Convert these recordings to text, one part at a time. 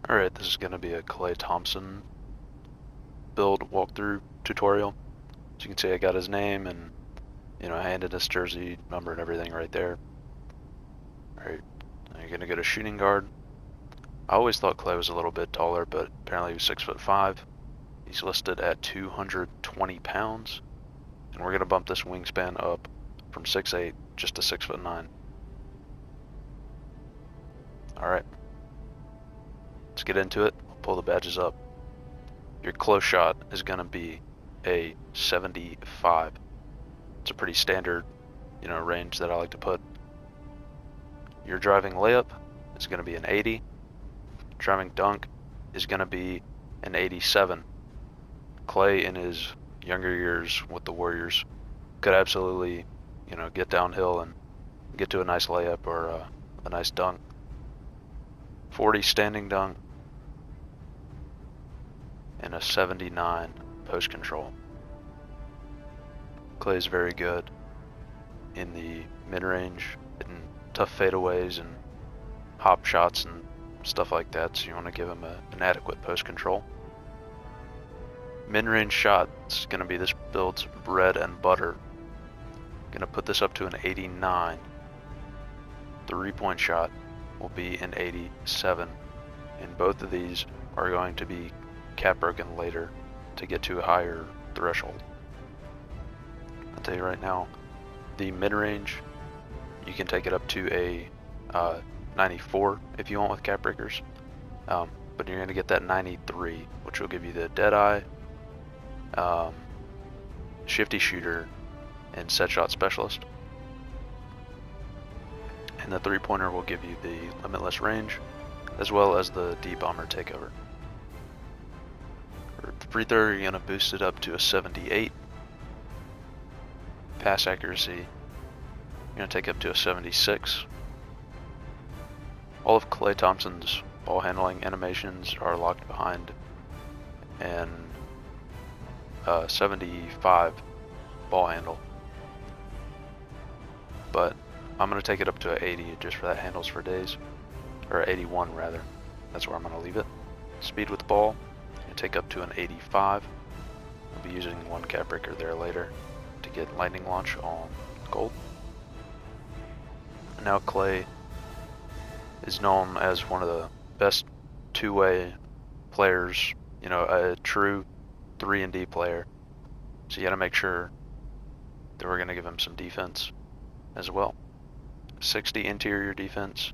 Alright, this is going to be a Klay Thompson build walkthrough tutorial. As you can see, I got his name and, I handed his jersey number and everything right there. Alright, now you're going to go to shooting guard. I always thought Klay was a little bit taller, but apparently he was 6'5". He's listed at 220 pounds. And we're going to bump this wingspan up from 6'8" just to 6'9". Alright. Let's get into it. Pull the badges up. Your close shot is going to be a 75. It's a pretty standard, range that I like to put. Your driving layup is going to be an 80. Driving dunk is going to be an 87. Klay in his younger years with the Warriors could absolutely, get downhill and get to a nice layup or a nice dunk. 40 standing dunk and a 79 post control. Klay is very good in the mid-range, hitting tough fadeaways and hop shots and stuff like that, so you want to give him an adequate post control. Mid-range shot is going to be this build's bread and butter. Going to put this up to an 89. 3-point shot will be an 87, and both of these are going to be cap broken later to get to a higher threshold. I'll tell you right now, the mid-range, you can take it up to a 94 if you want with cap breakers, but you're going to get that 93, which will give you the dead eye, shifty shooter, and set shot specialist. And the 3-pointer will give you the limitless range, as well as the D-bomber takeover. For free throw, you're going to boost it up to a 78. Pass accuracy, you're going to take up to a 76. All of Klay Thompson's ball handling animations are locked behind an 75 ball handle. But I'm going to take it up to an 80 just for that handles for days. Or 81 rather. That's where I'm going to leave it. Speed with the ball, you take up to an 85. I'll be using one cap breaker there later to get lightning launch on gold. And now Klay is known as one of the best two-way players, a true 3-and-D player. So you got to make sure that we're going to give him some defense as well. 60 interior defense.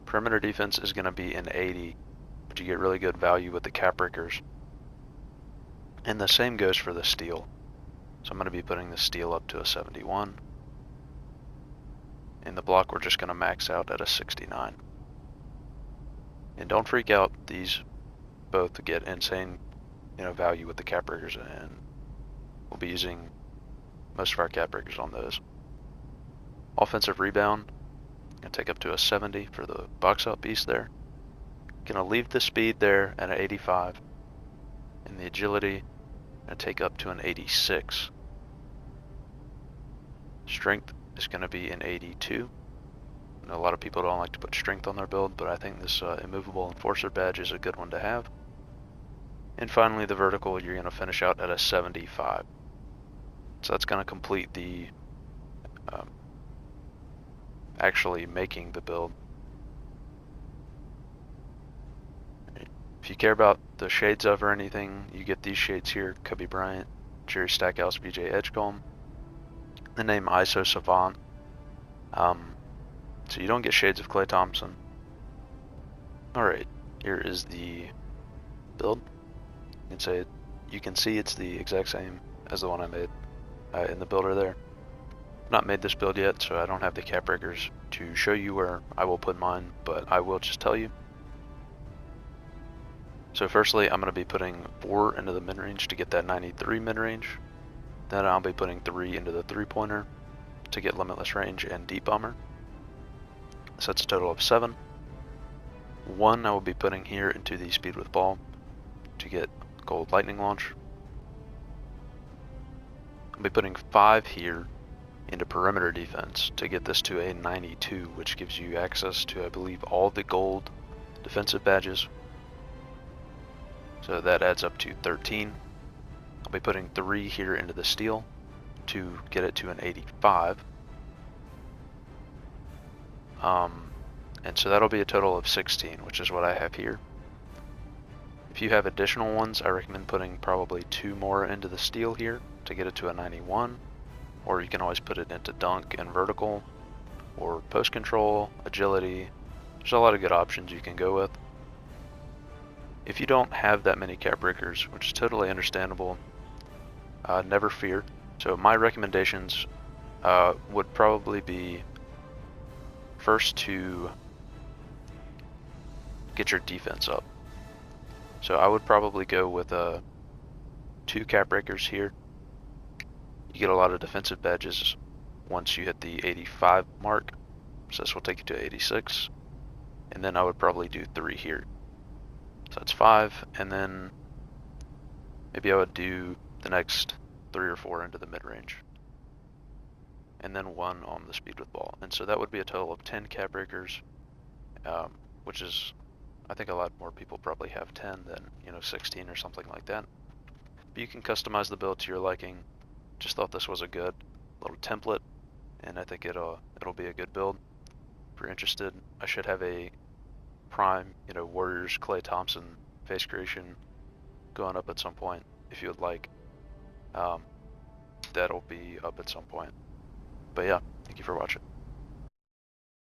Perimeter defense is going to be an 80, but you get really good value with the cap breakers. And the same goes for the steal. So I'm going to be putting the steal up to a 71. In the block, we're just going to max out at a 69. And don't freak out, these both get insane, value with the cap breakers, and we'll be using most of our cap breakers on those. Offensive rebound, gonna take up to a 70 for the box out piece there. Gonna leave the speed there at an 85, and the agility gonna take up to an 86. Strength is gonna be an 82. I know a lot of people don't like to put strength on their build, but I think this immovable enforcer badge is a good one to have. And finally, the vertical, you're gonna finish out at a 75. So that's gonna complete the actually making the build. If you care about the shades of or anything, you get these shades here: Kobe Bryant, Jerry Stackhouse, BJ Edgecombe, the name ISO Savant. So you don't get shades of Klay Thompson. Alright, here is the build. You can see it's the exact same as the one I made in the builder there. Not made this build yet, so I don't have the cap breakers to show you where I will put mine, but I will just tell you. So firstly, I'm going to be putting 4 into the mid-range to get that 93 mid-range. Then I'll be putting 3 into the 3-pointer to get limitless range and deep bomber. So that's a total of 7. 1 I will be putting here into the speed with ball to get gold lightning launch. I'll be putting 5 here into perimeter defense to get this to a 92, which gives you access to, I believe, all the gold defensive badges So that adds up to 13. I'll be putting 3 here into the steel to get it to an 85. And so that'll be a total of 16, which is what I have here. If you have additional ones, I recommend putting probably 2 more into the steel here to get it to a 91, or you can always put it into dunk and vertical, or post control, agility. There's a lot of good options you can go with. If you don't have that many cap breakers, which is totally understandable, never fear. So my recommendations would probably be first to get your defense up. So I would probably go with 2 cap breakers here. You get a lot of defensive badges once you hit the 85 mark. So this will take you to 86. And then I would probably do 3 here. So that's 5, and then maybe I would do the next 3 or 4 into the mid-range. And then 1 on the speed with ball. And so that would be a total of 10 cap breakers, which is, I think a lot more people probably have 10 than, 16 or something like that. But you can customize the build to your liking. Just thought this was a good little template, and I think it'll be a good build. If you're interested, I should have a prime, Warriors Klay Thompson face creation going up at some point. If you would like, that'll be up at some point. But yeah, thank you for watching.